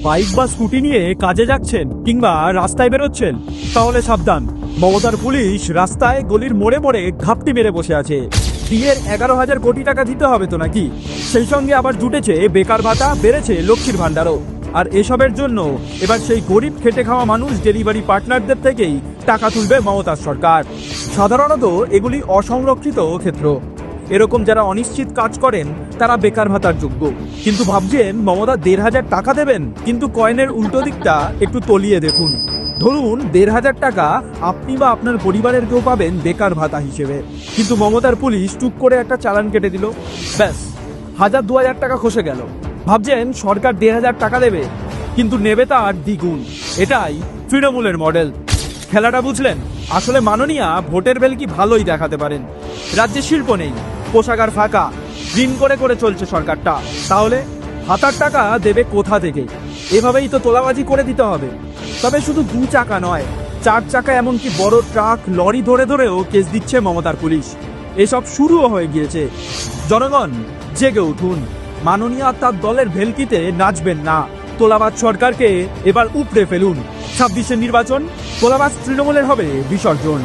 Bike বা scooty নিয়ে কাজে যাচ্ছেন কিংবা রাস্তায় বেরোচ্ছেন, তাহলে সাবধান। মমতার পুলিশ রাস্তায় গলির মোড়ে মোড়ে ঘাপটি মেরে বসে আছে। বিয়ের 11,000 কোটি টাকা দিতে হবে তো নাকি? সেই সঙ্গে আবার জুটেছে বেকার ভাতা, বেড়েছে লক্ষ্মীর ভাণ্ডারও। আর এসবের জন্য এবার সেই গরিব খেটে খাওয়া মানুষ ডেলিভারি পার্টনারদের থেকেই টাকা তুলবে মমতার সরকার। সাধারণত এগুলি অসংরক্ষিত ক্ষেত্র। এরকম যারা অনিশ্চিত কাজ করেন তারা বেকার ভাতার যোগ্য। কিন্তু ভাবছেন মমতা 1,500 টাকা দেবেন, কিন্তু কয়েনের উল্টো দিকটা একটু তলিয়ে দেখুন। ধরুন 1,500 টাকা আপনি বা আপনার পরিবারের কেউ পাবেন বেকার ভাতা হিসেবে, কিন্তু মমতার পুলিশ টুক করে একটা চালান কেটে দিল, ব্যাস 1,000-2,000 টাকা খসে গেল। ভাবছেন সরকার 1,500 টাকা দেবে, কিন্তু নেবে তার দ্বিগুণ। এটাই তৃণমূলের মডেল। খেলাটা বুঝলেন? আসলে মাননীয়া ভোটের বেলকি ভালোই দেখাতে পারেন। রাজ্যে শিল্প নেই, পোশাকার ফাঁকা, ঋণ করে করে চলছে সরকারটা। তাহলে হাতার টাকা দেবে কোথা থেকে? এভাবেই তো তোলাবাজি করে দিতে হবে। তবে শুধু 2 চাকা নয়, 4 চাকা এমনকি বড় ট্রাক, লরি ধরে ধরেও কেস দিচ্ছে মমতার পুলিশ। এসব শুরুও হয়ে গিয়েছে। জনগণ জেগে উঠুন। মাননীয়া তার দলের ভেলকিতে নাচবেন না। তোলাবাজ সরকারকে এবার উপড়ে ফেলুন। 26-এর নির্বাচন তোলাবাজ তৃণমূলের হবে বিসর্জন।